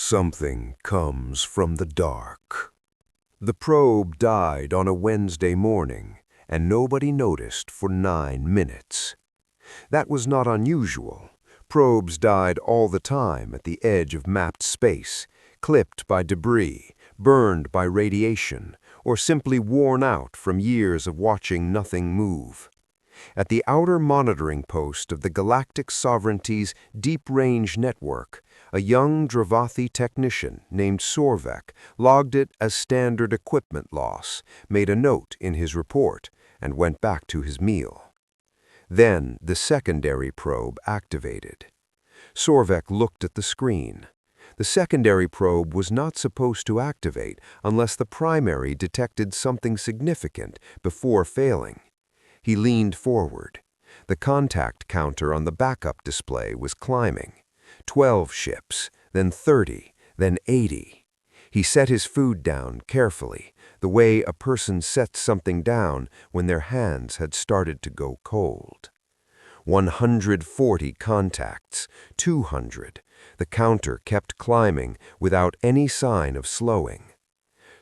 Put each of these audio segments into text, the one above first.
Something comes from the dark. The probe died on a Wednesday morning, and nobody noticed for 9 minutes. That was not unusual. Probes died all the time at the edge of mapped space, clipped by debris, burned by radiation, or simply worn out from years of watching nothing move. At the outer monitoring post of the Galactic Sovereignty's deep-range network, a young Dravathi technician named Sorvek logged it as standard equipment loss, made a note in his report, and went back to his meal. Then the secondary probe activated. Sorvek looked at the screen. The secondary probe was not supposed to activate unless the primary detected something significant before failing. He leaned forward. The contact counter on the backup display was climbing. 12 ships, then 30, then 80. He set his food down carefully, the way a person sets something down when their hands had started to go cold. 140 contacts, 200. The counter kept climbing without any sign of slowing.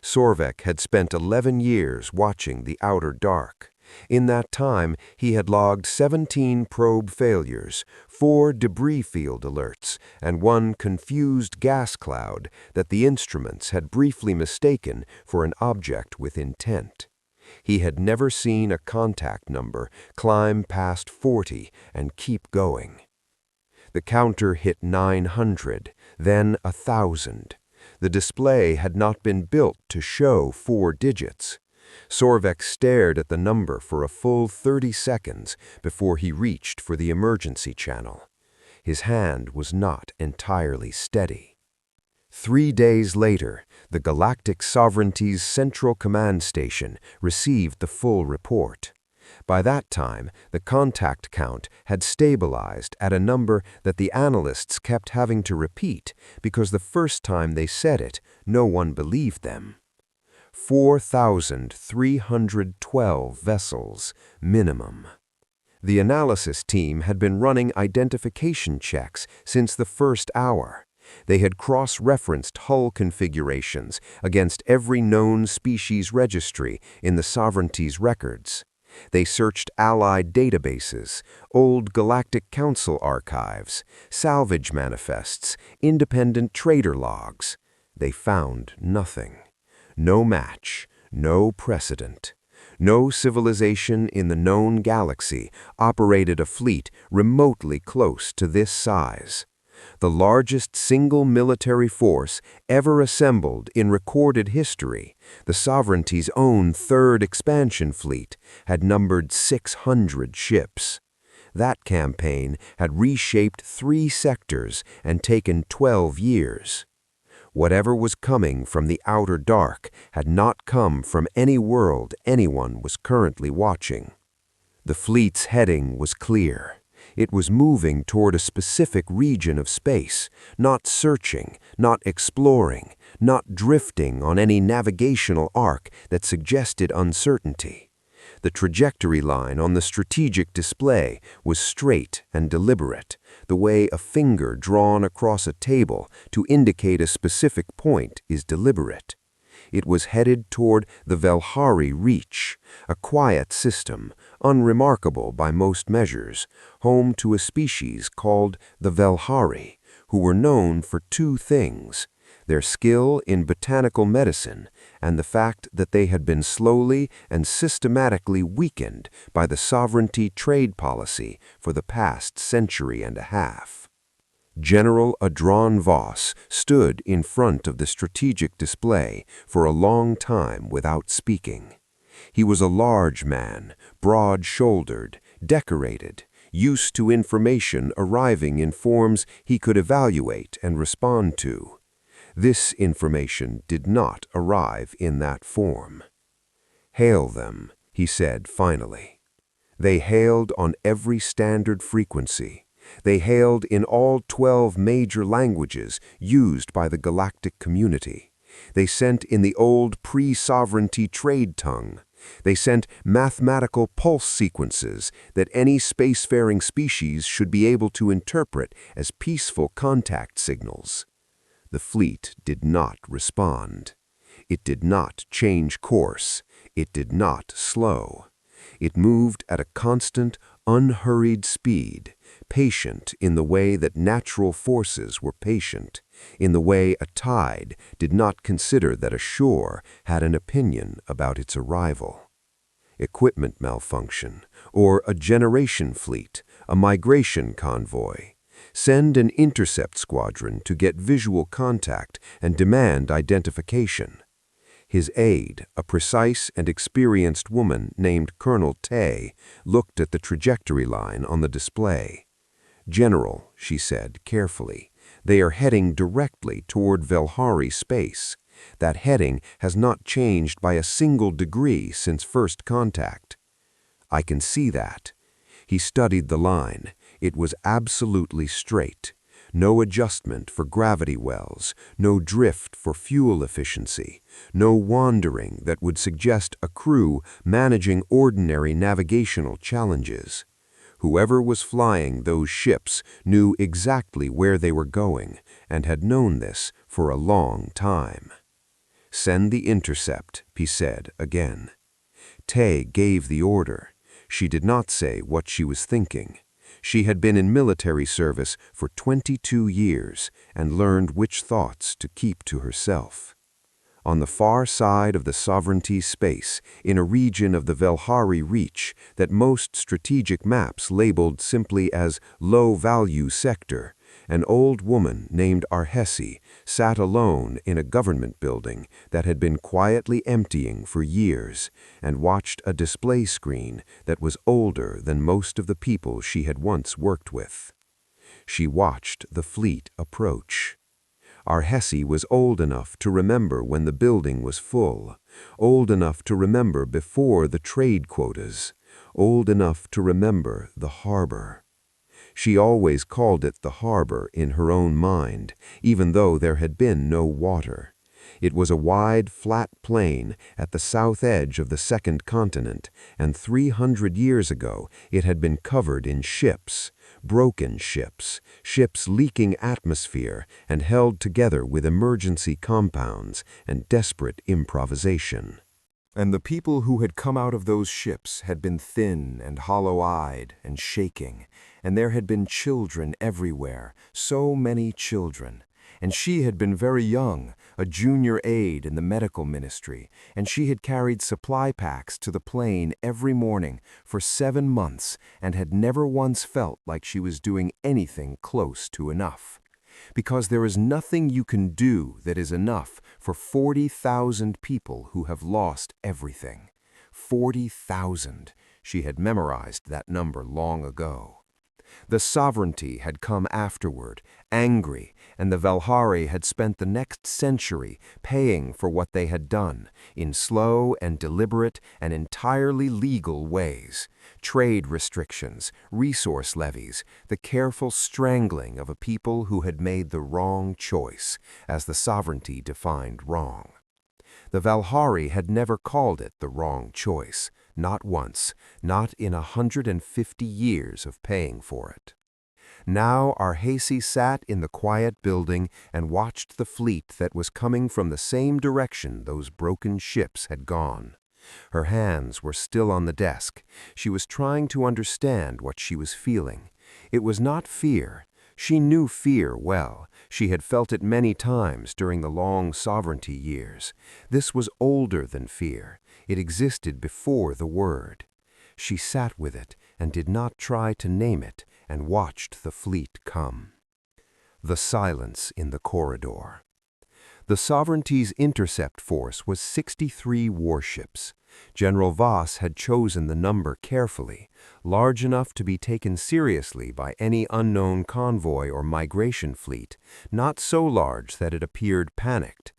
Sorvek had spent 11 years watching the outer dark. In that time, he had logged 17 probe failures, 4 debris field alerts, and 1 confused gas cloud that the instruments had briefly mistaken for an object with intent. He had never seen a contact number climb past 40 and keep going. The counter hit 900, then 1,000. The display had not been built to show 4 digits. Sorvek stared at the number for a full 30 seconds before he reached for the emergency channel. His hand was not entirely steady. 3 days later, the Galactic Sovereignty's Central Command Station received the full report. By that time, the contact count had stabilized at a number that the analysts kept having to repeat because the first time they said it, no one believed them. 4,312 vessels, minimum. The analysis team had been running identification checks since the first hour. They had cross-referenced hull configurations against every known species registry in the Sovereignty's records. They searched Allied databases, old Galactic Council archives, salvage manifests, independent trader logs. They found nothing. No match, no precedent. No civilization in the known galaxy operated a fleet remotely close to this size. The largest single military force ever assembled in recorded history, the Sovereignty's own third expansion fleet, had numbered 600 ships. That campaign had reshaped 3 sectors and taken 12 years. Whatever was coming from the outer dark had not come from any world anyone was currently watching. The fleet's heading was clear. It was moving toward a specific region of space, not searching, not exploring, not drifting on any navigational arc that suggested uncertainty. The trajectory line on the strategic display was straight and deliberate, the way a finger drawn across a table to indicate a specific point is deliberate. It was headed toward the Velhari Reach, a quiet system, unremarkable by most measures, home to a species called the Velhari, who were known for 2 things: their skill in botanical medicine and the fact that they had been slowly and systematically weakened by the Sovereignty trade policy for the past century and a half. General Adron Voss stood in front of the strategic display for a long time without speaking. He was a large man, broad-shouldered, decorated, used to information arriving in forms he could evaluate and respond to. This information did not arrive in that form. "Hail them," he said finally. They hailed on every standard frequency. They hailed in all 12 major languages used by the galactic community. They sent in the old pre-sovereignty trade tongue. They sent mathematical pulse sequences that any spacefaring species should be able to interpret as peaceful contact signals. The fleet did not respond. It did not change course. It did not slow. It moved at a constant, unhurried speed, patient in the way that natural forces were patient, in the way a tide did not consider that a shore had an opinion about its arrival. Equipment malfunction, or a generation fleet, a migration convoy. Send an intercept squadron to get visual contact and demand identification. His aide, a precise and experienced woman named Colonel Tay, looked at the trajectory line on the display. "General," she said carefully, "they are heading directly toward Velhari space. That heading has not changed by a single degree since first contact." "I can see that." He studied the line. It was absolutely straight. No adjustment for gravity wells, no drift for fuel efficiency, no wandering that would suggest a crew managing ordinary navigational challenges. Whoever was flying those ships knew exactly where they were going and had known this for a long time. "Send the intercept," he said again. Tay gave the order. She did not say what she was thinking. She had been in military service for 22 years and learned which thoughts to keep to herself. On the far side of the sovereignty space, in a region of the Velhari Reach that most strategic maps labeled simply as low-value sector, an old woman named Arhesi sat alone in a government building that had been quietly emptying for years and watched a display screen that was older than most of the people she had once worked with. She watched the fleet approach. Arhesi was old enough to remember when the building was full, old enough to remember before the trade quotas, old enough to remember the harbor. She always called it the harbor in her own mind, even though there had been no water. It was a wide, flat plain at the south edge of the second continent, and 300 years ago it had been covered in ships, broken ships, ships leaking atmosphere and held together with emergency compounds and desperate improvisation. And the people who had come out of those ships had been thin and hollow-eyed and shaking, and there had been children everywhere, so many children. And she had been very young, a junior aide in the medical ministry, and she had carried supply packs to the plane every morning for 7 months and had never once felt like she was doing anything close to enough. Because there is nothing you can do that is enough for 40,000 people who have lost everything. 40,000. She had memorized that number long ago. The sovereignty had come afterward, angry, and the Velhari had spent the next century paying for what they had done, in slow and deliberate and entirely legal ways. Trade restrictions, resource levies, the careful strangling of a people who had made the wrong choice, as the sovereignty defined wrong. The Velhari had never called it the wrong choice, not once, not in 150 years of paying for it. Now Arhesi sat in the quiet building and watched the fleet that was coming from the same direction those broken ships had gone. Her hands were still on the desk. She was trying to understand what she was feeling. It was not fear. She knew fear well. She had felt it many times during the long sovereignty years. This was older than fear. It existed before the word. She sat with it and did not try to name it and watched the fleet come. The silence in the corridor. The sovereignty's intercept force was 63 warships. General Voss had chosen the number carefully, large enough to be taken seriously by any unknown convoy or migration fleet, not so large that it appeared panicked.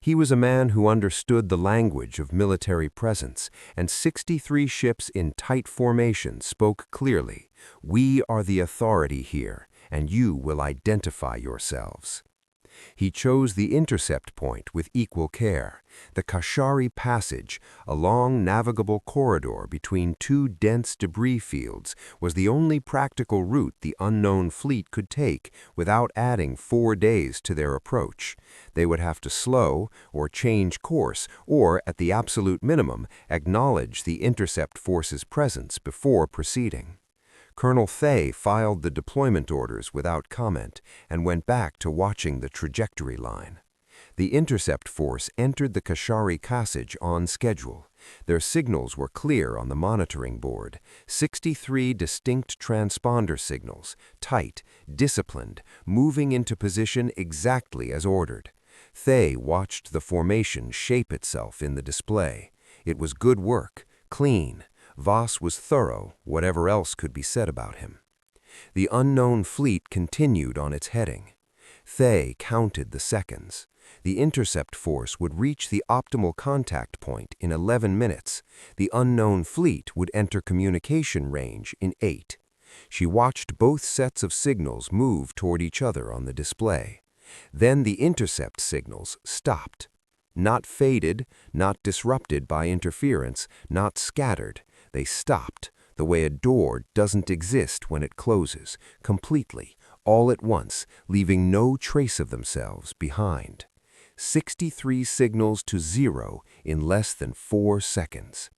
He was a man who understood the language of military presence, and 63 ships in tight formation spoke clearly, "We are the authority here, and you will identify yourselves." He chose the intercept point with equal care. The Kashari Passage, a long navigable corridor between two dense debris fields, was the only practical route the unknown fleet could take without adding 4 days to their approach. They would have to slow or change course or, at the absolute minimum, acknowledge the intercept force's presence before proceeding. Colonel Thay filed the deployment orders without comment and went back to watching the trajectory line. The intercept force entered the Kashari Passage on schedule. Their signals were clear on the monitoring board. 63 distinct transponder signals, tight, disciplined, moving into position exactly as ordered. Thay watched the formation shape itself in the display. It was good work, clean. Voss was thorough, whatever else could be said about him. The unknown fleet continued on its heading. Thay counted the seconds. The intercept force would reach the optimal contact point in 11 minutes. The unknown fleet would enter communication range in 8. She watched both sets of signals move toward each other on the display. Then the intercept signals stopped. Not faded, not disrupted by interference, not scattered. They stopped, the way a door doesn't exist when it closes, completely, all at once, leaving no trace of themselves behind. 63 signals to 0 in less than 4 seconds.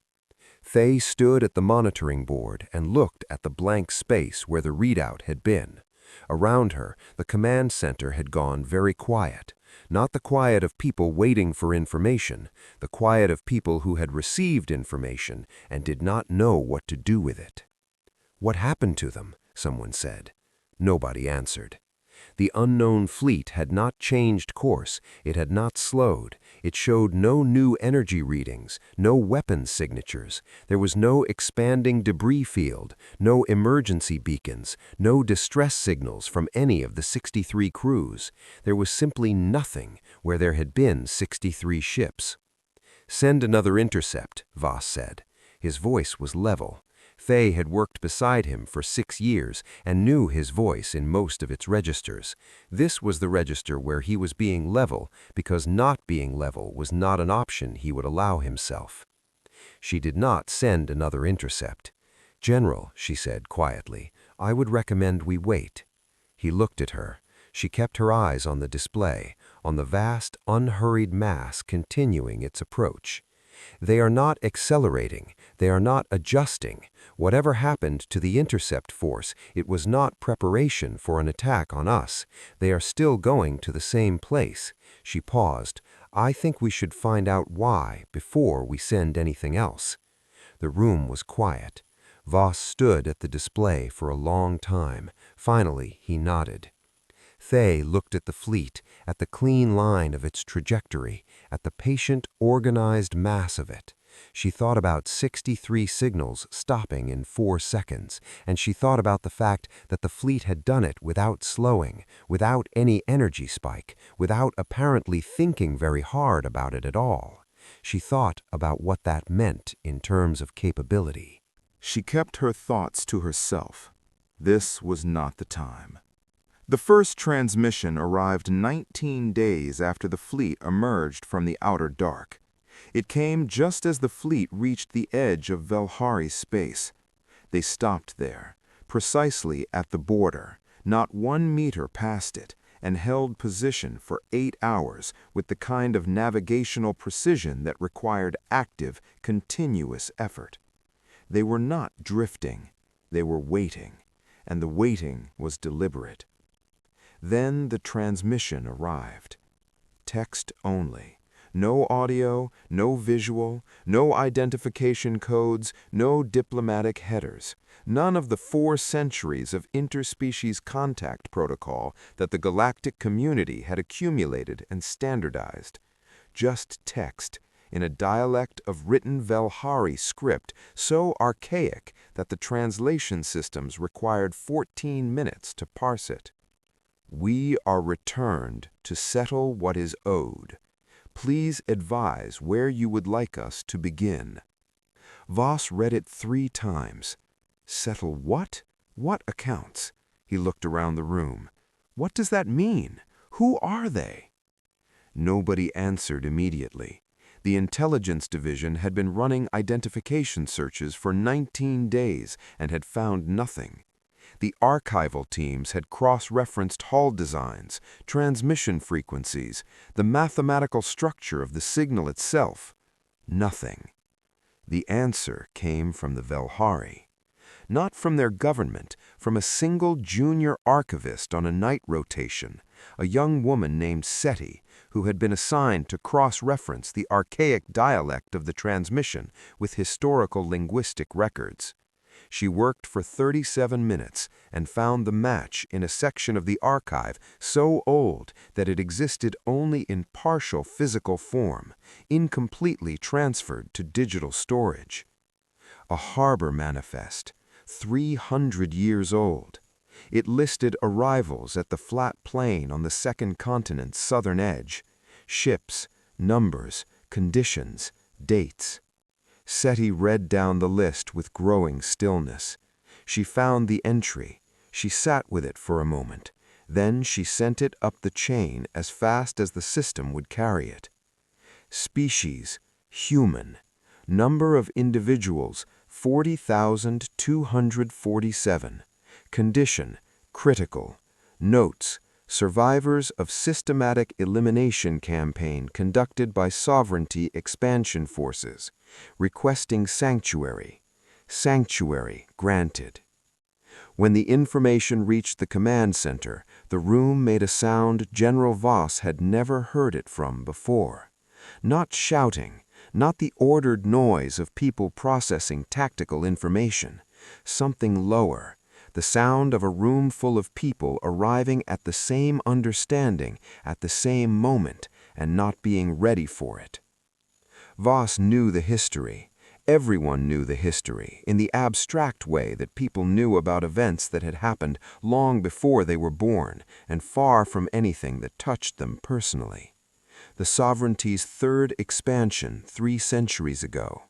Thay stood at the monitoring board and looked at the blank space where the readout had been. Around her, the command center had gone very quiet. Not the quiet of people waiting for information, the quiet of people who had received information and did not know what to do with it. "What happened to them?" someone said. Nobody answered. The unknown fleet had not changed course, it had not slowed, it showed no new energy readings, no weapons signatures, there was no expanding debris field, no emergency beacons, no distress signals from any of the 63 crews. There was simply nothing where there had been 63 ships. "Send another intercept," Voss said. His voice was level. Thay had worked beside him for 6 years and knew his voice in most of its registers. This was the register where he was being level because not being level was not an option he would allow himself. She did not send another intercept. "General," she said quietly, "I would recommend we wait." He looked at her. She kept her eyes on the display, on the vast, unhurried mass continuing its approach. They are not accelerating, they are not adjusting. Whatever happened to the intercept force, it was not preparation for an attack on us. They are still going to the same place. She paused. "I think we should find out why before we send anything else." The room was quiet. Voss stood at the display for a long time. Finally, he nodded. Thay looked at the fleet, at the clean line of its trajectory, at the patient, organized mass of it. She thought about 63 signals stopping in 4 seconds, and she thought about the fact that the fleet had done it without slowing, without any energy spike, without apparently thinking very hard about it at all. She thought about what that meant in terms of capability. She kept her thoughts to herself. This was not the time. The first transmission arrived 19 days after the fleet emerged from the outer dark. It came just as the fleet reached the edge of Velhari space. They stopped there, precisely at the border, not 1 meter past it, and held position for 8 hours with the kind of navigational precision that required active, continuous effort. They were not drifting, they were waiting, and the waiting was deliberate. Then the transmission arrived. Text only. No audio, no visual, no identification codes, no diplomatic headers. None of the 4 centuries of interspecies contact protocol that the galactic community had accumulated and standardized. Just text in a dialect of written Velhari script so archaic that the translation systems required 14 minutes to parse it. "We are returned to settle what is owed. Please advise where you would like us to begin." Voss read it 3 times. Settle what? What accounts? He looked around the room. What does that mean? Who are they? Nobody answered immediately. The intelligence division had been running identification searches for 19 days and had found nothing. The archival teams had cross-referenced hull designs, transmission frequencies, the mathematical structure of the signal itself. Nothing. The answer came from the Velhari. Not from their government, from a single junior archivist on a night rotation, a young woman named Seti, who had been assigned to cross-reference the archaic dialect of the transmission with historical linguistic records. She worked for 37 minutes and found the match in a section of the archive so old that it existed only in partial physical form, incompletely transferred to digital storage. A harbor manifest, 300 years old. It listed arrivals at the flat plain on the second continent's southern edge, ships, numbers, conditions, dates. Seti read down the list with growing stillness. She found the entry. She sat with it for a moment. Then she sent it up the chain as fast as the system would carry it. Species, human. Number of individuals, 40,247. Condition, critical. Notes, survivors of systematic elimination campaign conducted by sovereignty expansion forces, requesting sanctuary. Sanctuary granted. When the information reached the command center, the room made a sound General Voss had never heard it from before. Not shouting, not the ordered noise of people processing tactical information. Something lower, the sound of a room full of people arriving at the same understanding at the same moment and not being ready for it. Voss knew the history. Everyone knew the history, in the abstract way that people knew about events that had happened long before they were born and far from anything that touched them personally. The sovereignty's third expansion 3 centuries ago.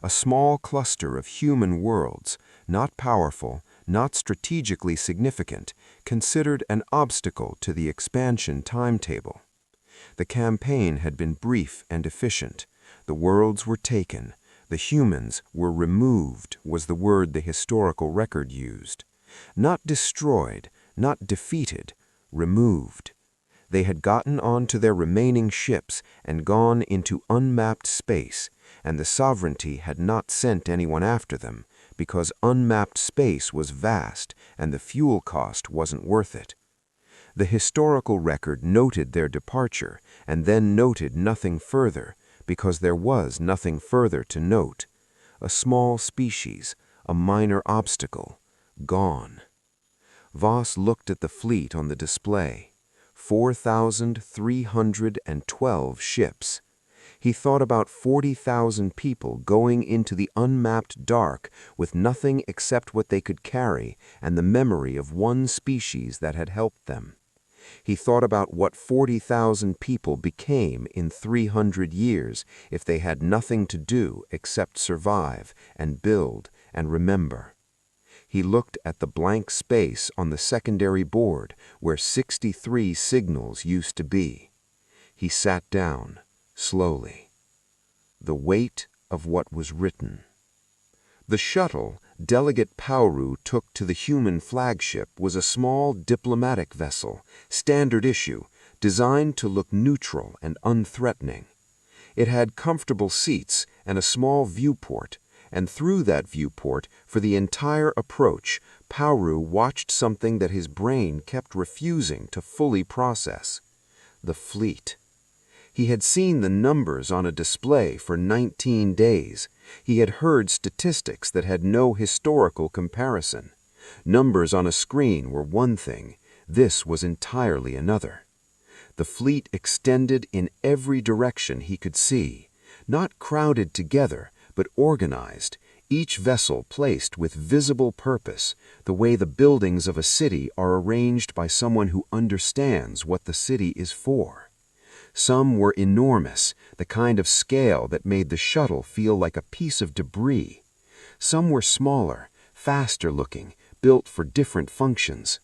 A small cluster of human worlds, not powerful, not strategically significant, considered an obstacle to the expansion timetable. The campaign had been brief and efficient. The worlds were taken. The humans were removed, was the word the historical record used. Not destroyed, not defeated, removed. They had gotten onto their remaining ships and gone into unmapped space, and the sovereignty had not sent anyone after them, because unmapped space was vast and the fuel cost wasn't worth it. The historical record noted their departure and then noted nothing further, because there was nothing further to note. A small species, a minor obstacle, gone. Voss looked at the fleet on the display. 4,312 ships. He thought about 40,000 people going into the unmapped dark with nothing except what they could carry and the memory of one species that had helped them. He thought about what 40,000 people became in 300 years if they had nothing to do except survive and build and remember. He looked at the blank space on the secondary board where 63 signals used to be. He sat down, slowly. The weight of what was written. The shuttle Delegate Pauru took to the human flagship was a small diplomatic vessel, standard issue, designed to look neutral and unthreatening. It had comfortable seats and a small viewport, and through that viewport, for the entire approach, Pauru watched something that his brain kept refusing to fully process. The fleet. He had seen the numbers on a display for 19 days. He had heard statistics that had no historical comparison. Numbers on a screen were one thing. This was entirely another. The fleet extended in every direction he could see, not crowded together, but organized, each vessel placed with visible purpose, the way the buildings of a city are arranged by someone who understands what the city is for. Some were enormous, the kind of scale that made the shuttle feel like a piece of debris. Some were smaller, faster looking, built for different functions.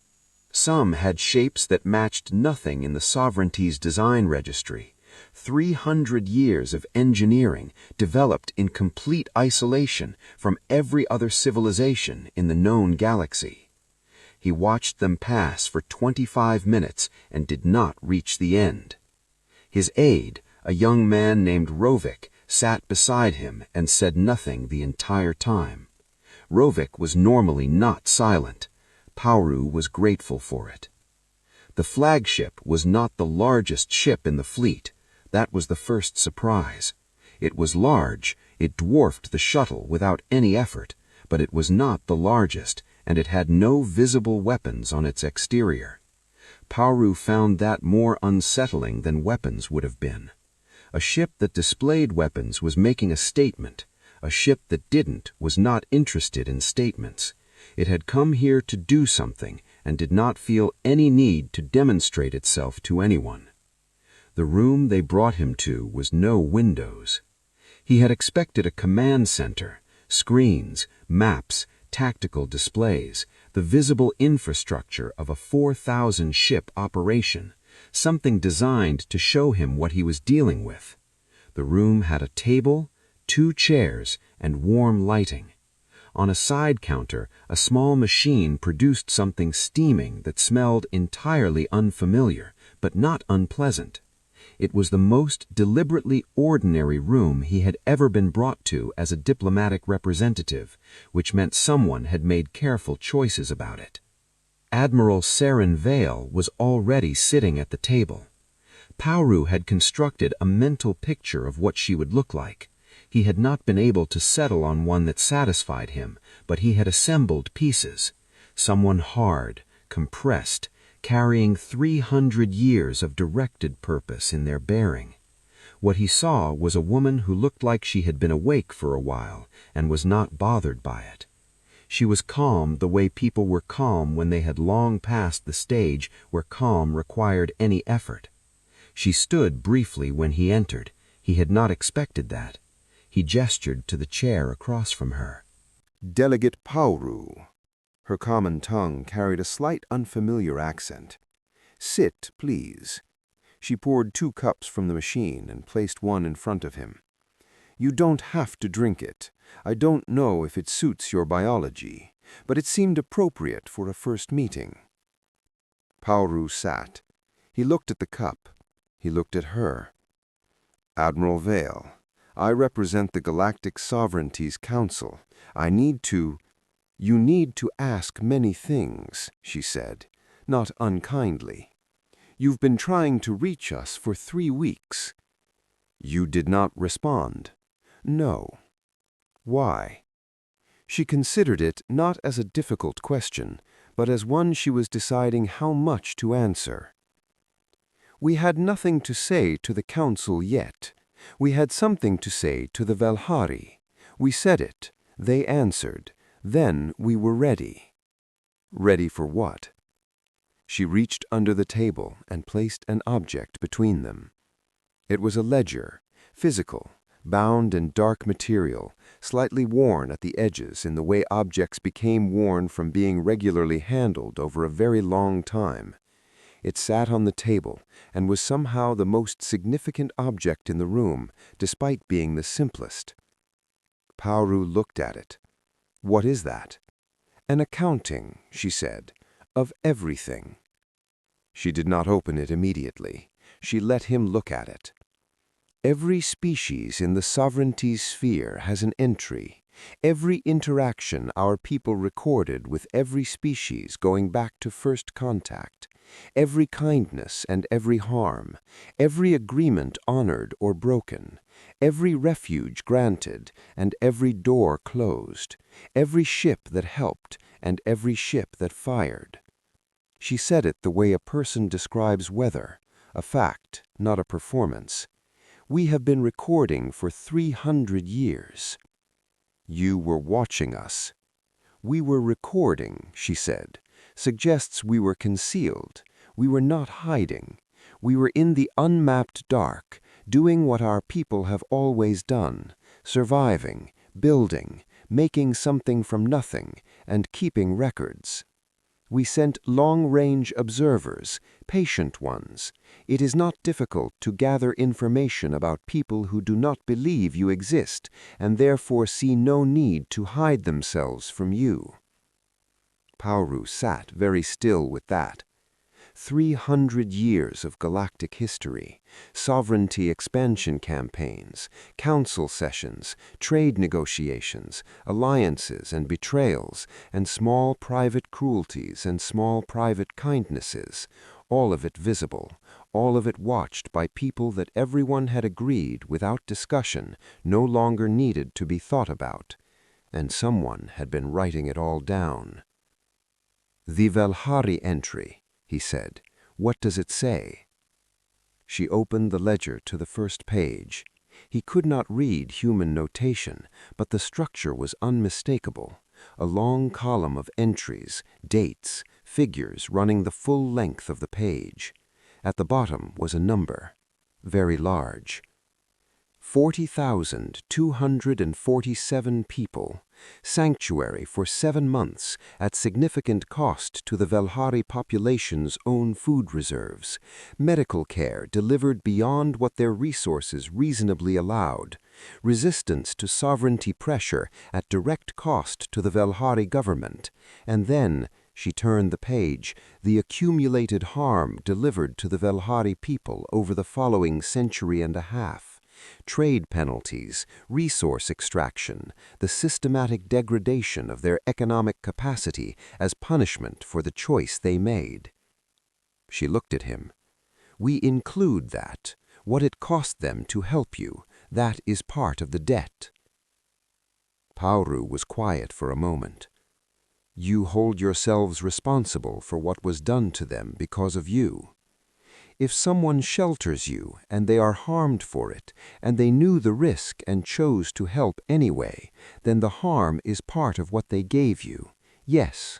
Some had shapes that matched nothing in the sovereignty's design registry. 300 years of engineering developed in complete isolation from every other civilization in the known galaxy. He watched them pass for 25 minutes and did not reach the end. His aide, a young man named Rovik, sat beside him and said nothing the entire time. Rovik was normally not silent. Pauru was grateful for it. The flagship was not the largest ship in the fleet. That was the first surprise. It was large, it dwarfed the shuttle without any effort, but it was not the largest, and it had no visible weapons on its exterior. Pauru found that more unsettling than weapons would have been. A ship that displayed weapons was making a statement. A ship that didn't was not interested in statements. It had come here to do something and did not feel any need to demonstrate itself to anyone. The room they brought him to was no windows. He had expected a command center, screens, maps, tactical displays, the visible infrastructure of a 4,000-ship operation, something designed to show him what he was dealing with. The room had a table, 2 chairs, and warm lighting. On a side counter, a small machine produced something steaming that smelled entirely unfamiliar, but not unpleasant. It was the most deliberately ordinary room he had ever been brought to as a diplomatic representative, which meant someone had made careful choices about it. Admiral Saren Vale was already sitting at the table. Pauru had constructed a mental picture of what she would look like. He had not been able to settle on one that satisfied him, but he had assembled pieces. Someone hard, compressed, carrying 300 years of directed purpose in their bearing. What he saw was a woman who looked like she had been awake for a while and was not bothered by it. She was calm the way people were calm when they had long passed the stage where calm required any effort. She stood briefly when he entered. He had not expected that. He gestured to the chair across from her. Delegate Pauru. Her common tongue carried a slight unfamiliar accent. Sit, please. She poured 2 cups from the machine and placed one in front of him. You don't have to drink it. I don't know if it suits your biology, but it seemed appropriate for a first meeting. Pauru sat. He looked at the cup. He looked at her. Admiral Vale, I represent the Galactic Sovereignty's Council. You need to ask many things, she said, not unkindly. You've been trying to reach us for 3 weeks. You did not respond. No. Why? She considered it not as a difficult question, but as one she was deciding how much to answer. We had nothing to say to the Council yet. We had something to say to the Velhari. We said it. They answered. Then we were ready. Ready for what? She reached under the table and placed an object between them. It was a ledger, physical, bound in dark material, slightly worn at the edges in the way objects became worn from being regularly handled over a very long time. It sat on the table and was somehow the most significant object in the room, despite being the simplest. Pauru looked at it. What is that? An accounting, she said, of everything. She did not open it immediately. She let him look at it. Every species in the sovereignty's sphere has an entry. Every interaction our people recorded with every species going back to first contact. Every kindness and every harm, every agreement honored or broken, every refuge granted and every door closed, every ship that helped and every ship that fired. She said it the way a person describes weather, a fact, not a performance. We have been recording for 300 years. You were watching us. We were recording, she said. Suggests we were concealed. We were not hiding. We were in the unmapped dark, doing what our people have always done, surviving, building, making something from nothing, and keeping records. We sent long-range observers, patient ones. It is not difficult to gather information about people who do not believe you exist and therefore see no need to hide themselves from you." Pauru sat very still with that. 300 years of galactic history, sovereignty expansion campaigns, council sessions, trade negotiations, alliances and betrayals, and small private cruelties and small private kindnesses, all of it visible, all of it watched by people that everyone had agreed without discussion no longer needed to be thought about, and someone had been writing it all down. "The Velhari entry," he said. "What does it say?" She opened the ledger to the first page. He could not read human notation, but the structure was unmistakable. A long column of entries, dates, figures running the full length of the page. At the bottom was a number, very large. 40,247 people. Sanctuary for 7 months at significant cost to the Velhari population's own food reserves. Medical care delivered beyond what their resources reasonably allowed. Resistance to sovereignty pressure at direct cost to the Velhari government. And then, she turned the page, the accumulated harm delivered to the Velhari people over the following century and a half. Trade penalties, resource extraction, the systematic degradation of their economic capacity as punishment for the choice they made. She looked at him. "We include that. What it cost them to help you, that is part of the debt." Pauru was quiet for a moment. "You hold yourselves responsible for what was done to them because of you. If someone shelters you and they are harmed for it, and they knew the risk and chose to help anyway, then the harm is part of what they gave you. Yes."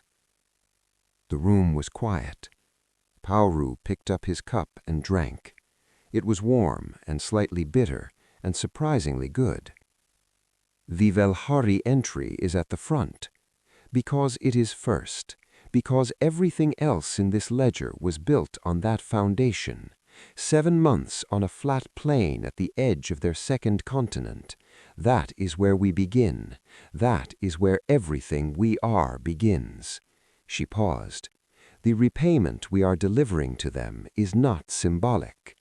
The room was quiet. Pauru picked up his cup and drank. It was warm and slightly bitter and surprisingly good. "The Velhari entry is at the front, because it is first. Because everything else in this ledger was built on that foundation. 7 months on a flat plain at the edge of their second continent. That is where we begin. That is where everything we are begins." She paused. "The repayment we are delivering to them is not symbolic."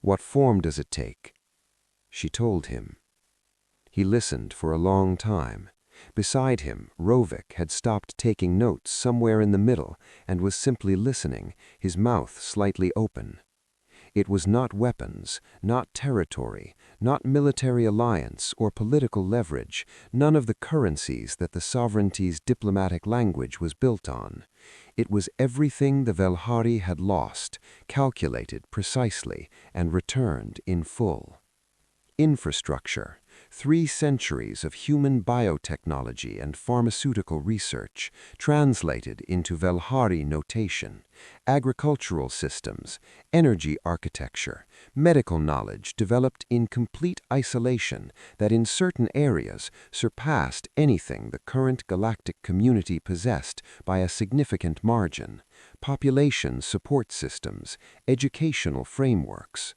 "What form does it take?" She told him. He listened for a long time. Beside him, Rovik had stopped taking notes somewhere in the middle and was simply listening, his mouth slightly open. It was not weapons, not territory, not military alliance or political leverage, none of the currencies that the sovereignty's diplomatic language was built on. It was everything the Velhari had lost, calculated precisely, and returned in full. Infrastructure. 3 centuries of human biotechnology and pharmaceutical research, translated into Velhari notation, agricultural systems, energy architecture, medical knowledge developed in complete isolation that in certain areas surpassed anything the current galactic community possessed by a significant margin, population support systems, educational frameworks.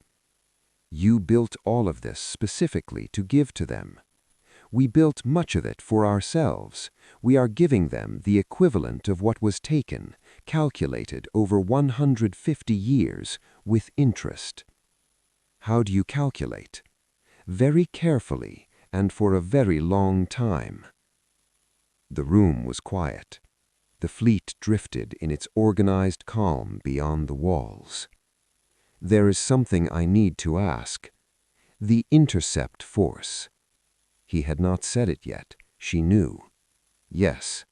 You built all of this specifically to give to them. We built much of it for ourselves. We are giving them the equivalent of what was taken, calculated over 150 years, with interest. How do you calculate? Very carefully and for a very long time. The room was quiet. The fleet drifted in its organized calm beyond the walls. "There is something I need to ask. The intercept force." He had not said it yet. She knew. Yes.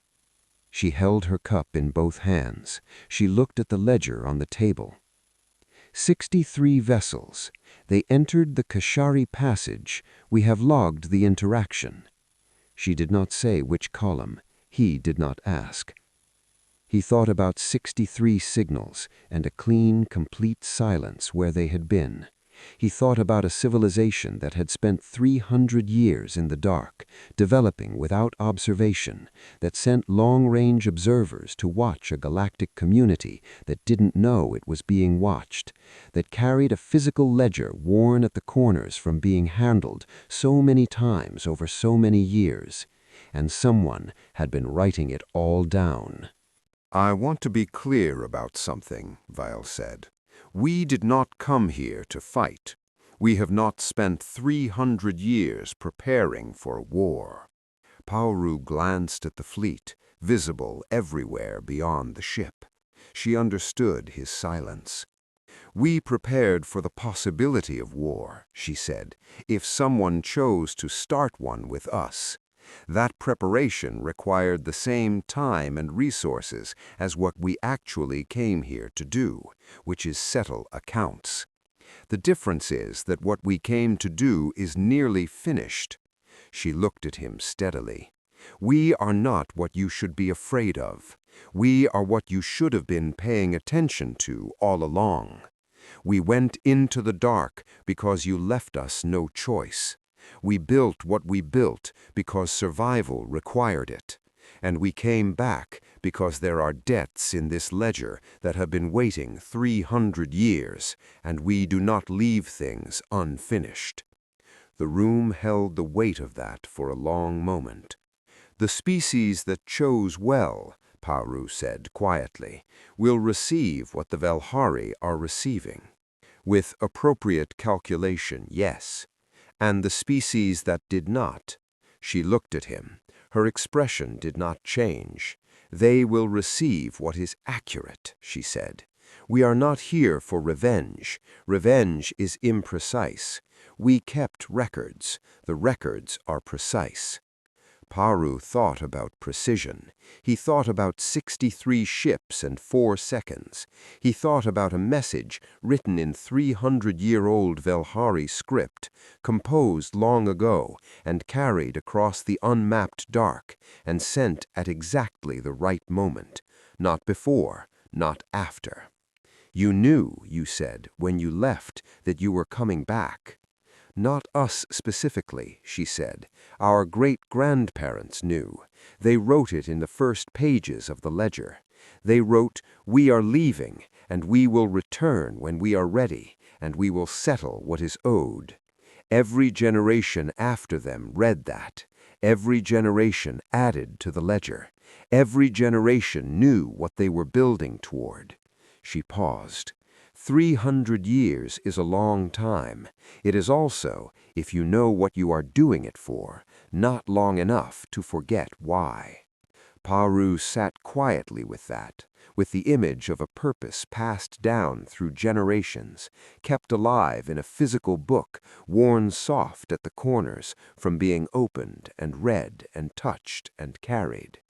She held her cup in both hands. She looked at the ledger on the table. 63 vessels. They entered the Kashari Passage. We have logged the interaction. She did not say which column. He did not ask. He thought about 63 signals and a clean, complete silence where they had been. He thought about a civilization that had spent 300 years in the dark, developing without observation, that sent long-range observers to watch a galactic community that didn't know it was being watched, that carried a physical ledger worn at the corners from being handled so many times over so many years, and someone had been writing it all down. "I want to be clear about something," Vile said. "We did not come here to fight. We have not spent 300 years preparing for war." Pauru glanced at the fleet, visible everywhere beyond the ship. She understood his silence. "We prepared for the possibility of war," she said, "if someone chose to start one with us. That preparation required the same time and resources as what we actually came here to do, which is settle accounts. The difference is that what we came to do is nearly finished." She looked at him steadily. "We are not what you should be afraid of. We are what you should have been paying attention to all along. We went into the dark because you left us no choice. We built what we built because survival required it. And we came back because there are debts in this ledger that have been waiting 300 years, and we do not leave things unfinished." The room held the weight of that for a long moment. "The species that chose well," Pauru said quietly, "will receive what the Velhari are receiving. With appropriate calculation, yes. And the species that did not," she looked at him. Her expression did not change. "They will receive what is accurate," she said. "We are not here for revenge. Revenge is imprecise. We kept records. The records are precise." Pauru thought about precision. He thought about 63 ships and 4 seconds. He thought about a message written in 300-year-old Velhari script, composed long ago and carried across the unmapped dark and sent at exactly the right moment. Not before, not after. "You knew," you said, "when you left, that you were coming back." "Not us specifically," she said. "Our great-grandparents knew. They wrote it in the first pages of the ledger. They wrote, 'We are leaving, and we will return when we are ready, and we will settle what is owed.' Every generation after them read that. Every generation added to the ledger. Every generation knew what they were building toward." She paused. 300 years is a long time. It is also, if you know what you are doing it for, not long enough to forget why. Pauru sat quietly with that, with the image of a purpose passed down through generations, kept alive in a physical book, worn soft at the corners from being opened and read and touched and carried.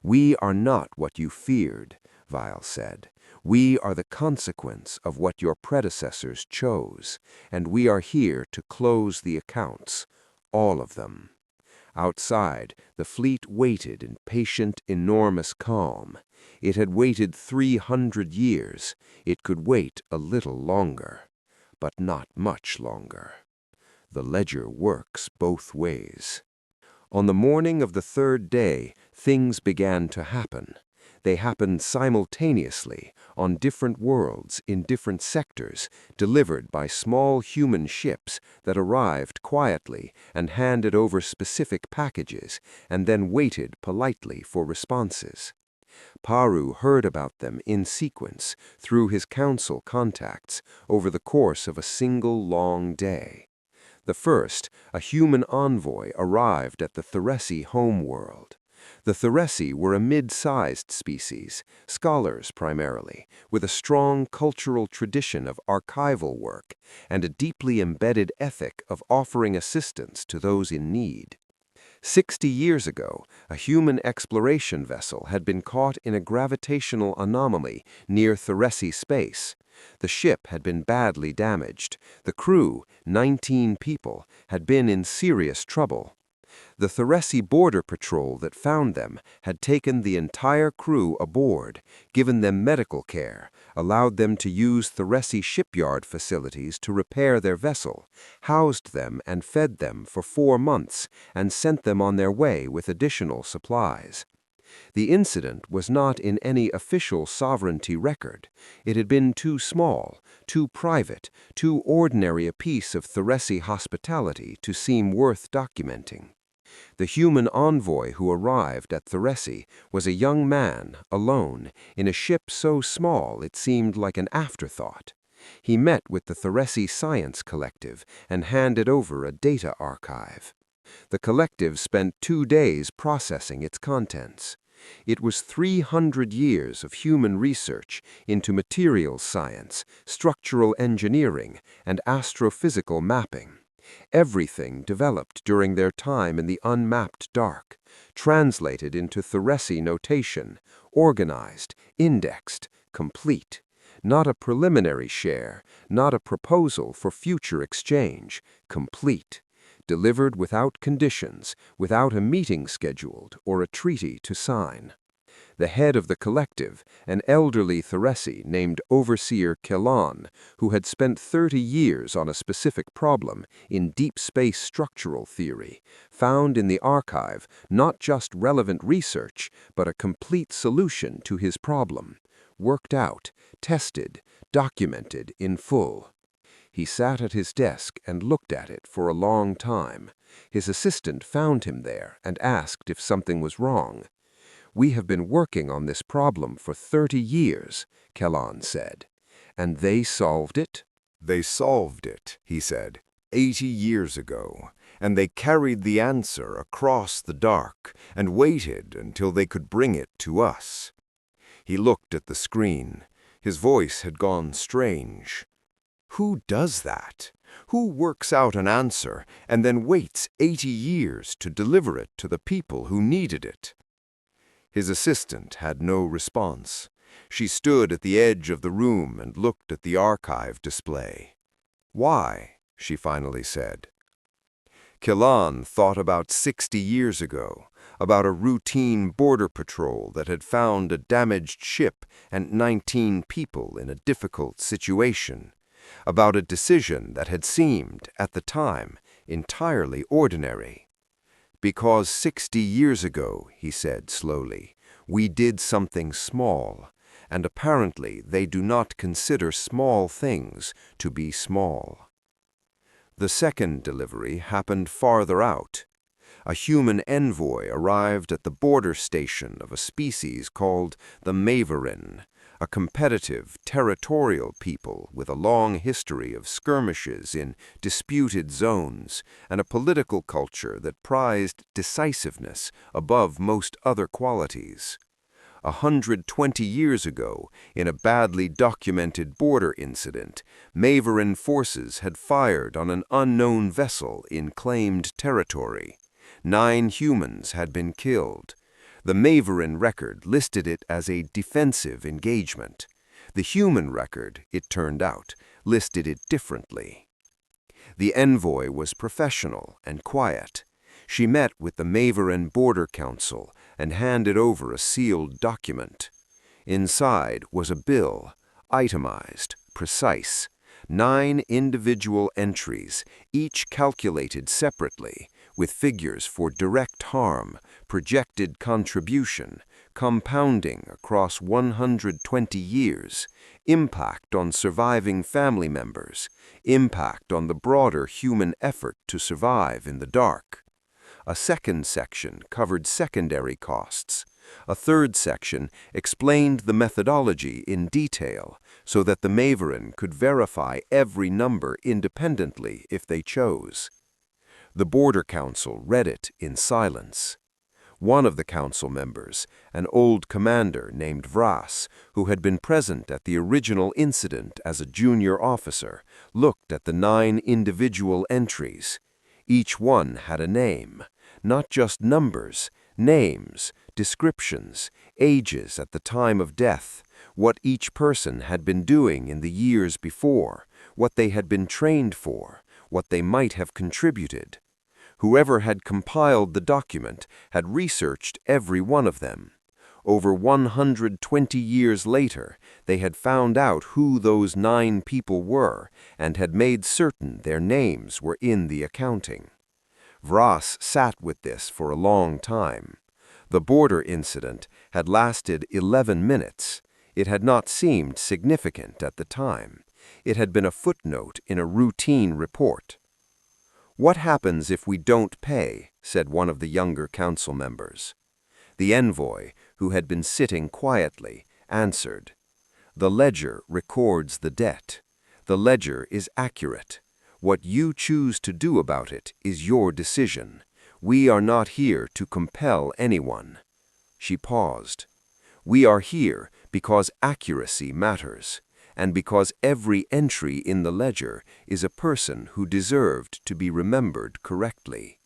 "We are not what you feared," Vile said. "We are the consequence of what your predecessors chose, and we are here to close the accounts, all of them." Outside, the fleet waited in patient, enormous calm. It had waited 300 years. It could wait a little longer, but not much longer. The ledger works both ways. On the morning of the third day, things began to happen. They happened simultaneously, on different worlds, in different sectors, delivered by small human ships that arrived quietly and handed over specific packages, and then waited politely for responses. Pauru heard about them in sequence, through his council contacts, over the course of a single long day. The first, a human envoy, arrived at the Theresi homeworld. The Theresi were a mid-sized species, scholars primarily, with a strong cultural tradition of archival work and a deeply embedded ethic of offering assistance to those in need. 60 years ago, a human exploration vessel had been caught in a gravitational anomaly near Theresi space. The ship had been badly damaged. The crew, 19 people, had been in serious trouble. The Theresi border patrol that found them had taken the entire crew aboard, given them medical care, allowed them to use Theresi shipyard facilities to repair their vessel, housed them and fed them for 4 months, and sent them on their way with additional supplies. The incident was not in any official sovereignty record. It had been too small, too private, too ordinary a piece of Theresi hospitality to seem worth documenting. The human envoy who arrived at Theresi was a young man, alone, in a ship so small it seemed like an afterthought. He met with the Theresi Science Collective and handed over a data archive. The collective spent 2 days processing its contents. It was 300 years of human research into materials science, structural engineering, and astrophysical mapping. Everything developed during their time in the unmapped dark, translated into Theresi notation, organized, indexed, complete. Not a preliminary share, not a proposal for future exchange, complete. Delivered without conditions, without a meeting scheduled or a treaty to sign. The head of the collective, an elderly Theresi named Overseer Kellan, who had spent 30 years on a specific problem in deep space structural theory, found in the archive not just relevant research, but a complete solution to his problem, worked out, tested, documented in full. He sat at his desk and looked at it for a long time. His assistant found him there and asked if something was wrong. "We have been working on this problem for 30 years, Kellan said. "And they solved it?" "They solved it," he said, 80 years ago, and they carried the answer across the dark and waited until they could bring it to us." He looked at the screen. His voice had gone strange. "Who does that? Who works out an answer and then waits 80 years to deliver it to the people who needed it?" His assistant had no response. She stood at the edge of the room and looked at the archive display. "Why?" she finally said. Kellan thought about 60 years ago, about a routine border patrol that had found a damaged ship and 19 people in a difficult situation, about a decision that had seemed, at the time, entirely ordinary. "Because 60 years ago," he said slowly, "we did something small, and apparently they do not consider small things to be small." The second delivery happened farther out. A human envoy arrived at the border station of a species called the Maverin, a competitive, territorial people with a long history of skirmishes in disputed zones and a political culture that prized decisiveness above most other qualities. 120 years ago, in a badly documented border incident, Maverin forces had fired on an unknown vessel in claimed territory. 9 humans had been killed. The Maverin record listed it as a defensive engagement. The human record, it turned out, listed it differently. The envoy was professional and quiet. She met with the Maverin Border Council and handed over a sealed document. Inside was a bill, itemized, precise, 9 individual entries, each calculated separately, with figures for direct harm, projected contribution, compounding across 120 years, impact on surviving family members, impact on the broader human effort to survive in the dark. A second section covered secondary costs. A third section explained the methodology in detail so that the Maverin could verify every number independently if they chose. The Border Council read it in silence. One of the council members, an old commander named Vras, who had been present at the original incident as a junior officer, looked at the 9 individual entries. Each one had a name, not just numbers, names, descriptions, ages at the time of death, what each person had been doing in the years before, what they had been trained for, what they might have contributed. Whoever had compiled the document had researched every one of them. Over 120 years later, they had found out who those 9 people were and had made certain their names were in the accounting. Vras sat with this for a long time. The border incident had lasted 11 minutes. It had not seemed significant at the time. It had been a footnote in a routine report. "What happens if we don't pay?" said one of the younger council members. The envoy, who had been sitting quietly, answered, "The ledger records the debt. The ledger is accurate. What you choose to do about it is your decision. We are not here to compel anyone." She paused. "We are here because accuracy matters, and because every entry in the ledger is a person who deserved to be remembered correctly."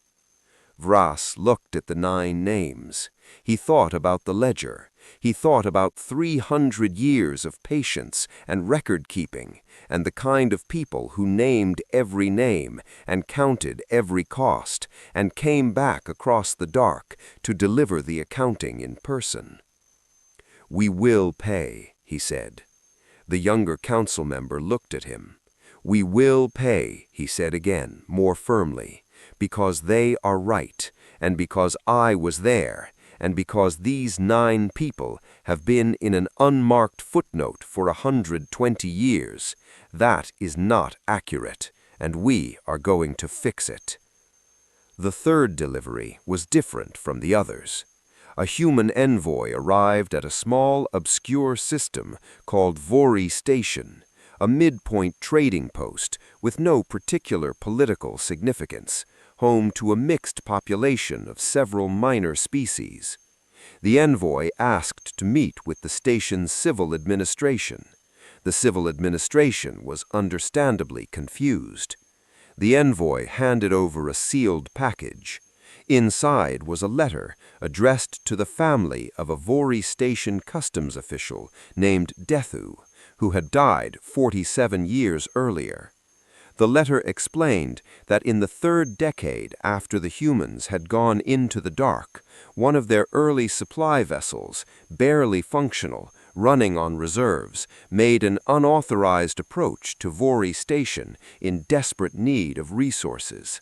Vras looked at the 9 names. He thought about the ledger. He thought about 300 years of patience and record-keeping, and the kind of people who named every name and counted every cost, and came back across the dark to deliver the accounting in person. "We will pay," he said. The younger council member looked at him. "We will pay," he said again, more firmly, "because they are right, and because I was there, and because these 9 people have been in an unmarked footnote for 120 years. That is not accurate, and we are going to fix it." The third delivery was different from the others. A human envoy arrived at a small, obscure system called Vori Station, a midpoint trading post with no particular political significance, home to a mixed population of several minor species. The envoy asked to meet with the station's civil administration. The civil administration was understandably confused. The envoy handed over a sealed package. Inside was a letter addressed to the family of a Vori Station customs official named Dethu, who had died 47 years earlier. The letter explained that in the 3rd decade after the humans had gone into the dark, one of their early supply vessels, barely functional, running on reserves, made an unauthorized approach to Vori Station in desperate need of resources.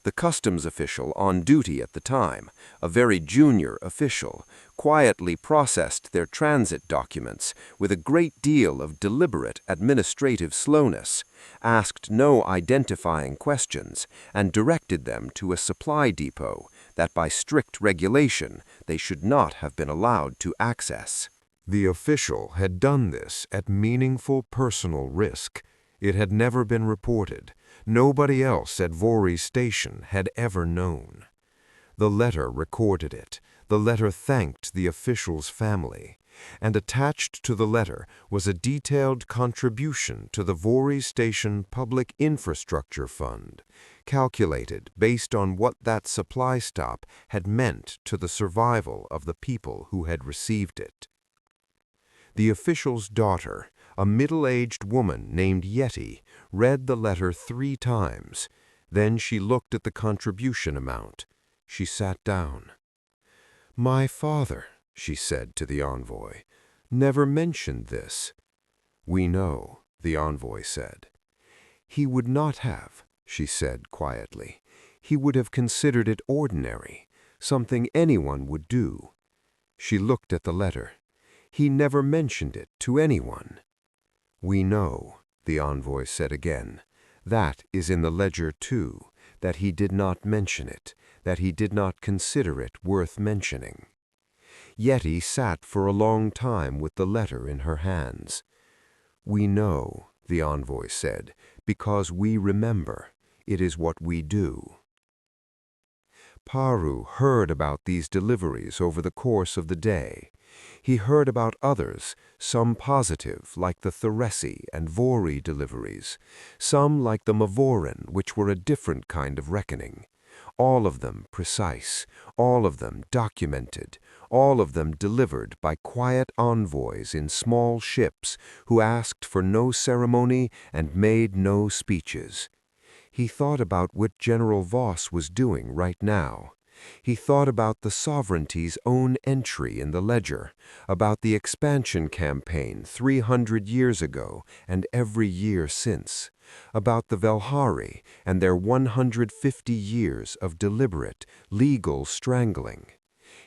The customs official on duty at the time, a very junior official, quietly processed their transit documents with a great deal of deliberate administrative slowness, asked no identifying questions, and directed them to a supply depot that by strict regulation they should not have been allowed to access. The official had done this at meaningful personal risk. It had never been reported. Nobody else at Vori Station had ever known. The letter recorded it. The letter thanked the official's family. And attached to the letter was a detailed contribution to the Vori Station Public Infrastructure Fund, calculated based on what that supply stop had meant to the survival of the people who had received it. The official's daughter, a middle-aged woman named Yeti, read the letter 3 times. Then she looked at the contribution amount. She sat down. "My father," she said to the envoy, "never mentioned this." "We know," the envoy said. "He would not have," she said quietly. "He would have considered it ordinary, something anyone would do." She looked at the letter. "He never mentioned it to anyone." "We know," the envoy said again. "That is in the ledger too, that he did not mention it, that he did not consider it worth mentioning." Yeti sat for a long time with the letter in her hands. "We know," the envoy said, "because we remember. It is what we do." Paru heard about these deliveries over the course of the day. He heard about others, some positive, like the Theresi and Vori deliveries, some like the Mavoran, which were a different kind of reckoning. All of them precise, all of them documented, all of them delivered by quiet envoys in small ships who asked for no ceremony and made no speeches. He thought about what General Voss was doing right now. He thought about the sovereignty's own entry in the ledger, about the expansion campaign 300 years ago and every year since, about the Velhari and their 150 years of deliberate, legal strangling.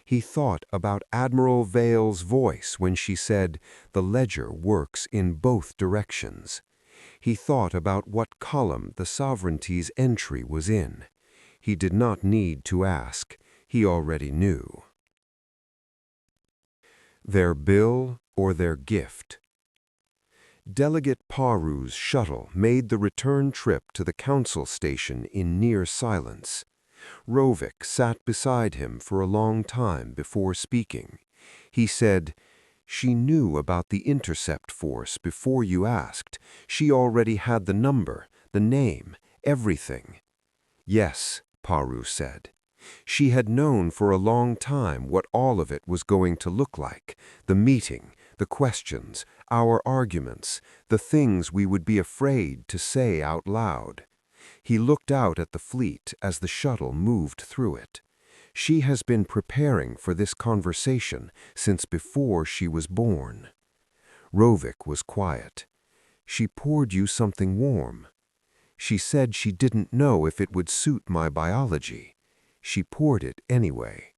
He thought about Admiral Vale's voice when she said, "The ledger works in both directions." He thought about what column the sovereignty's entry was in. He did not need to ask. He already knew. Their bill or their gift. Delegate Paru's shuttle made the return trip to the council station in near silence. Rovik sat beside him for a long time before speaking. He said, "She knew about the intercept force before you asked. She already had the number, the name, everything." "Yes," Paru said. She had known for a long time what all of it was going to look like, the meeting, the questions, our arguments, the things we would be afraid to say out loud. He looked out at the fleet as the shuttle moved through it. She has been preparing for this conversation since before she was born. Rovik was quiet. "She poured you something warm. She said she didn't know if it would suit my biology. She poured it anyway."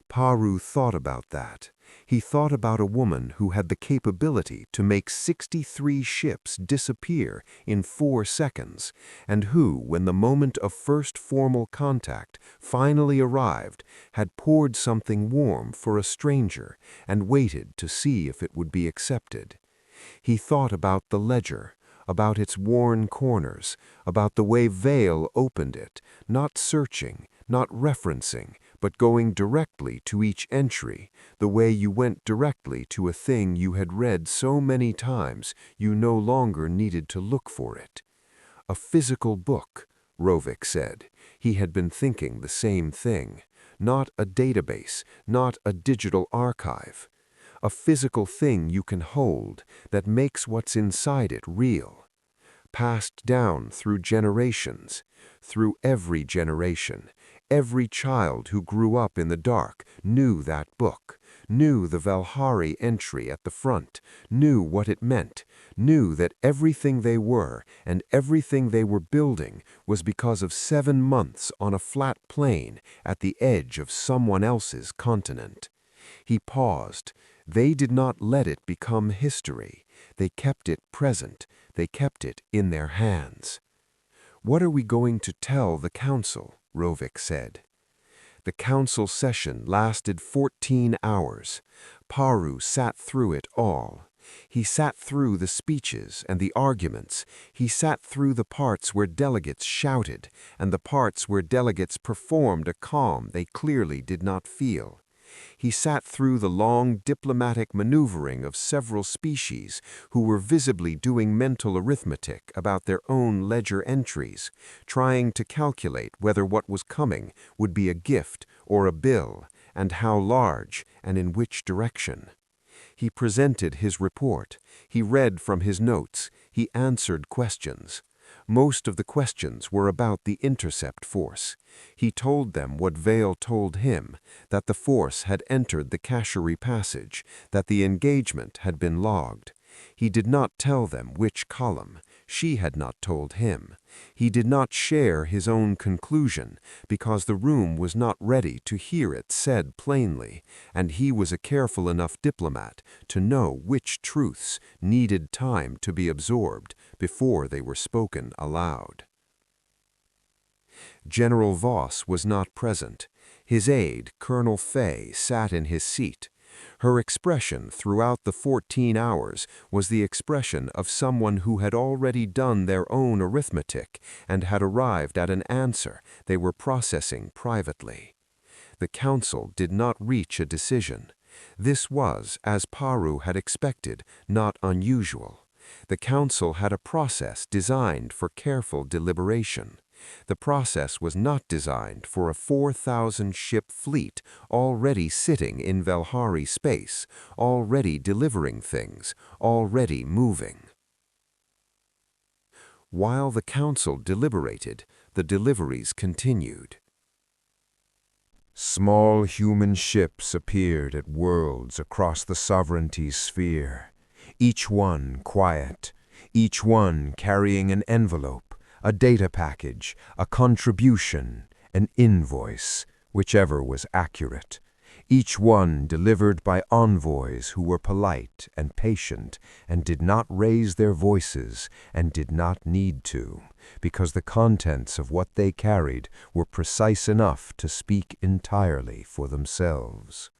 Paru thought about that. He thought about a woman who had the capability to make 63 ships disappear in 4 seconds, and who, when the moment of first formal contact finally arrived, had poured something warm for a stranger and waited to see if it would be accepted. He thought about the ledger, about its worn corners, about the way Vale opened it, not searching, not referencing, but going directly to each entry, the way you went directly to a thing you had read so many times you no longer needed to look for it. A physical book, Rovik said. He had been thinking the same thing. Not a database, not a digital archive. A physical thing you can hold that makes what's inside it real. Passed down through generations, through every generation. Every child who grew up in the dark knew that book, knew the Velhari entry at the front, knew what it meant, knew that everything they were and everything they were building was because of 7 months on a flat plain at the edge of someone else's continent. He paused. They did not let it become history. They kept it present. They kept it in their hands. "What are we going to tell the council?" Rovik said. The council session lasted 14 hours. Paru sat through it all. He sat through the speeches and the arguments. He sat through the parts where delegates shouted and the parts where delegates performed a calm they clearly did not feel. He sat through the long diplomatic maneuvering of several species who were visibly doing mental arithmetic about their own ledger entries, trying to calculate whether what was coming would be a gift or a bill, and how large and in which direction. He presented his report. He read from his notes. He answered questions. Most of the questions were about the intercept force. He told them what Vale told him, that the force had entered the Cachery Passage, that the engagement had been logged. He did not tell them which column. She had not told him. He did not share his own conclusion, because the room was not ready to hear it said plainly, and he was a careful enough diplomat to know which truths needed time to be absorbed before they were spoken aloud. General Voss was not present. His aide, Colonel Fay, sat in his seat. Her expression throughout the 14 hours was the expression of someone who had already done their own arithmetic and had arrived at an answer they were processing privately. The council did not reach a decision. This was, as Paru had expected, not unusual. The council had a process designed for careful deliberation. The process was not designed for a 4,000-ship fleet already sitting in Velhari space, already delivering things, already moving. While the council deliberated, the deliveries continued. Small human ships appeared at worlds across the sovereignty's sphere, each one quiet, each one carrying an envelope, a data package, a contribution, an invoice, whichever was accurate. Each one delivered by envoys who were polite and patient and did not raise their voices and did not need to, because the contents of what they carried were precise enough to speak entirely for themselves.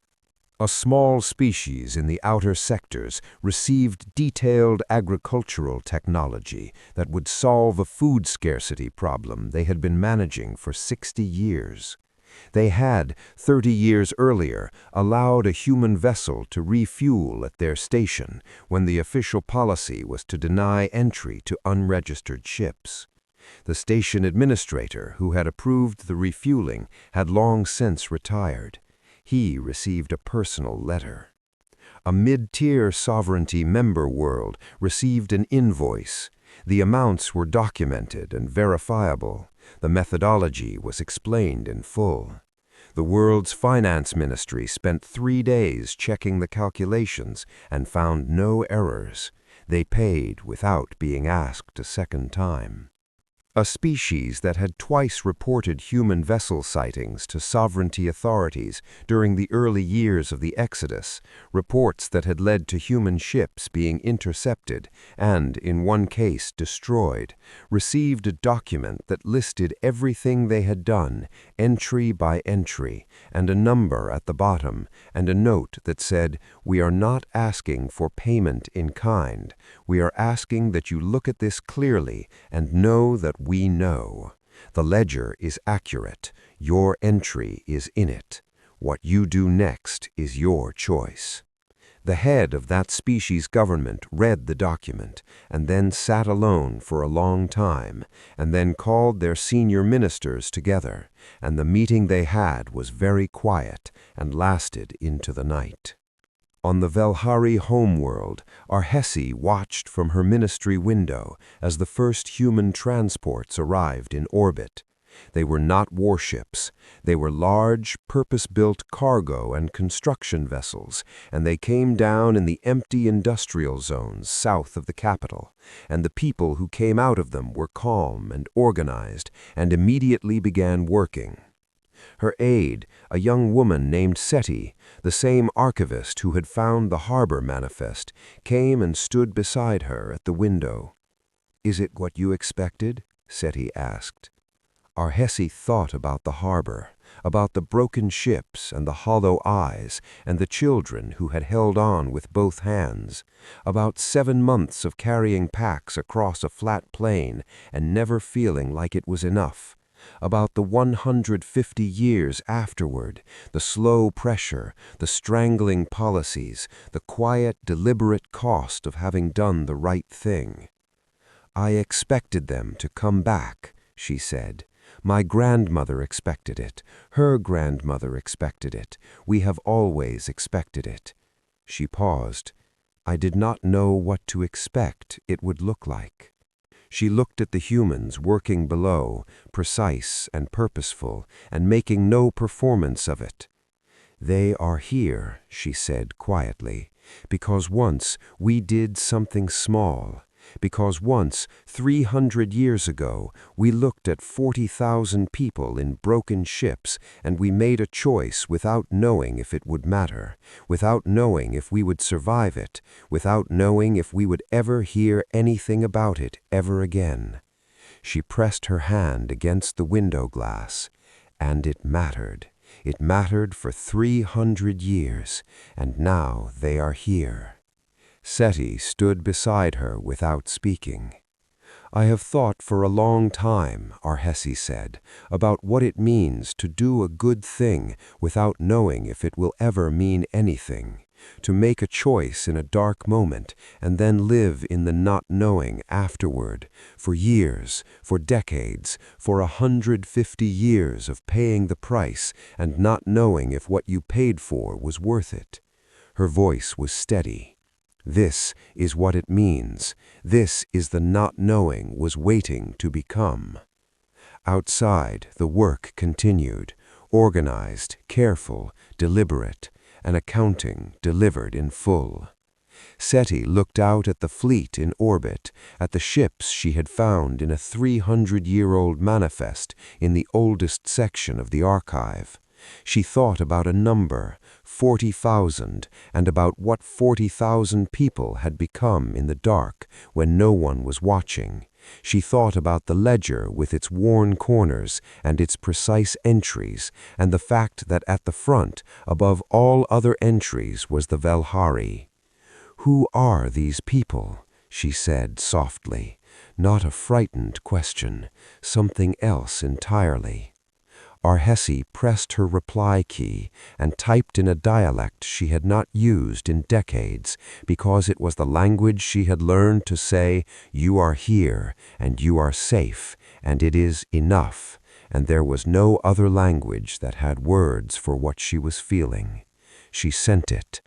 A small species in the outer sectors received detailed agricultural technology that would solve a food scarcity problem they had been managing for 60 years. They had, 30 years earlier, allowed a human vessel to refuel at their station when the official policy was to deny entry to unregistered ships. The station administrator who had approved the refueling had long since retired. He received a personal letter. A mid-tier sovereignty member world received an invoice. The amounts were documented and verifiable. The methodology was explained in full. The world's finance ministry spent 3 days checking the calculations and found no errors. They paid without being asked a second time. A species that had twice reported human vessel sightings to sovereignty authorities during the early years of the Exodus, reports that had led to human ships being intercepted and, in one case, destroyed, received a document that listed everything they had done, entry by entry, and a number at the bottom, and a note that said, "We are not asking for payment in kind. We are asking that you look at this clearly and know that we know. The ledger is accurate. Your entry is in it. What you do next is your choice." The head of that species' government read the document and then sat alone for a long time and then called their senior ministers together, and the meeting they had was very quiet and lasted into the night. On the Velhari homeworld, Arhesi watched from her ministry window as the first human transports arrived in orbit. They were not warships. They were large, purpose-built cargo and construction vessels, and they came down in the empty industrial zones south of the capital, and the people who came out of them were calm and organized and immediately began working. Her aide, a young woman named Seti, the same archivist who had found the harbor manifest, came and stood beside her at the window. "Is it what you expected?" Seti asked. Arhesi thought about the harbor, about the broken ships and the hollow eyes and the children who had held on with both hands, about 7 months of carrying packs across a flat plain and never feeling like it was enough, about the 150 years afterward, the slow pressure, the strangling policies, the quiet, deliberate cost of having done the right thing. "I expected them to come back," she said. "My grandmother expected it. Her grandmother expected it. We have always expected it." She paused. "I did not know what to expect it would look like." She looked at the humans working below, precise and purposeful, and making no performance of it. "They are here," she said quietly, "because once we did something small. Because once, 300 years ago, we looked at 40,000 people in broken ships and we made a choice without knowing if it would matter, without knowing if we would survive it, without knowing if we would ever hear anything about it ever again." She pressed her hand against the window glass, and it mattered. It mattered for 300 years, and now they are here. Seti stood beside her without speaking. "I have thought for a long time," Arhesi said, "about what it means to do a good thing without knowing if it will ever mean anything, to make a choice in a dark moment and then live in the not knowing afterward, for years, for decades, for 150 years of paying the price and not knowing if what you paid for was worth it." Her voice was steady. This is what it means. This is the not knowing was waiting to become. Outside, the work continued, organized, careful, deliberate, an accounting delivered in full. SETI looked out at the fleet in orbit, at the ships she had found in a 300-year-old manifest in the oldest section of the archive. She thought about a number, 40,000, and about what 40,000 people had become in the dark when no one was watching. She thought about the ledger with its worn corners and its precise entries, and the fact that at the front, above all other entries, was the Velhari. "Who are these people?" she said softly. Not a frightened question, something else entirely. Arhesi pressed her reply key and typed in a dialect she had not used in decades, because it was the language she had learned to say, "You are here, and you are safe, and it is enough," and there was no other language that had words for what she was feeling. She sent it.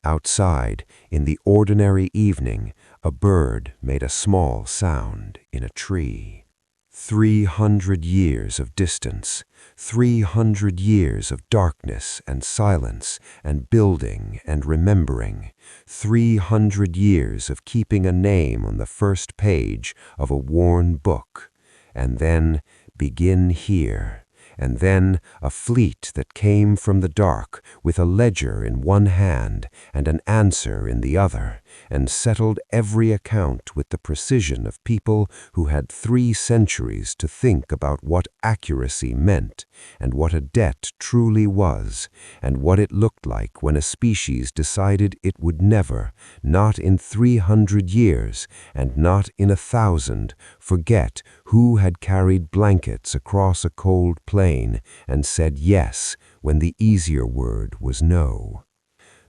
Outside, in the ordinary evening, a bird made a small sound in a tree. 300 years of distance, 300 years of darkness and silence and building and remembering, 300 years of keeping a name on the first page of a worn book, and then begin here. And then a fleet that came from the dark with a ledger in one hand and an answer in the other, and settled every account with the precision of people who had 3 centuries to think about what accuracy meant, and what a debt truly was, and what it looked like when a species decided it would never, not in 300 years, and not in 1,000, forget who had carried blankets across a cold plain and said yes when the easier word was no.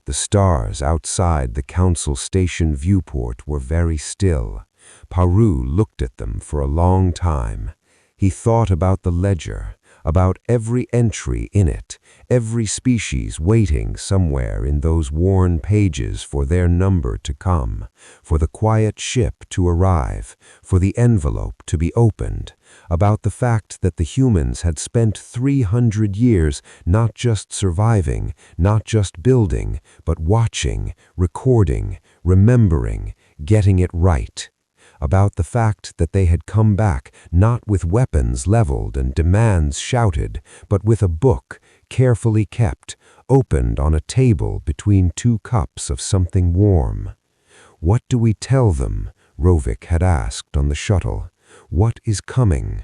The stars outside the council station viewport were very still. Paru looked at them for a long time. He thought about the ledger, about every entry in it, every species waiting somewhere in those worn pages for their number to come, for the quiet ship to arrive, for the envelope to be opened, about the fact that the humans had spent 300 years not just surviving, not just building, but watching, recording, remembering, getting it right. About the fact that they had come back not with weapons leveled and demands shouted, but with a book, carefully kept, opened on a table between 2 cups of something warm. "What do we tell them?" Rovik had asked on the shuttle. "What is coming?"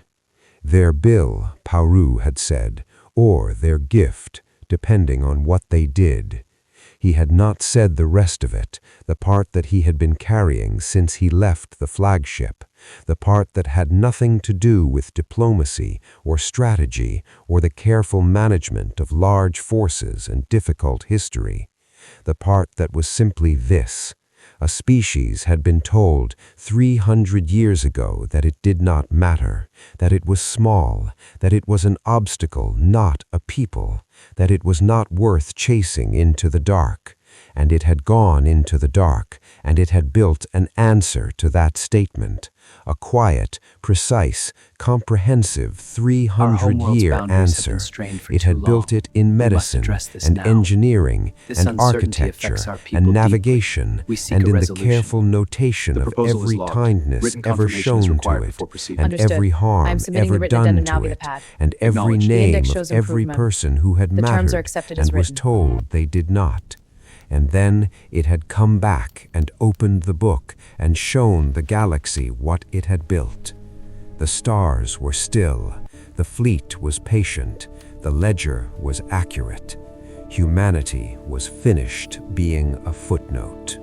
"Their bill," Paru had said, "or their gift, depending on what they did." He had not said the rest of it, the part that he had been carrying since he left the flagship, the part that had nothing to do with diplomacy or strategy or the careful management of large forces and difficult history, the part that was simply this. A species had been told 300 years ago that it did not matter, that it was small, that it was an obstacle, not a people, that it was not worth chasing into the dark. And it had gone into the dark, and it had built an answer to that statement, a quiet, precise, comprehensive 300-year answer. It had built it in medicine and engineering and architecture and navigation and in the careful notation of every kindness ever shown to it and every harm ever done to it and every name of every person who had mattered and was told they did not. And then it had come back and opened the book and shown the galaxy what it had built. The stars were still, the fleet was patient, the ledger was accurate. Humanity was finished being a footnote.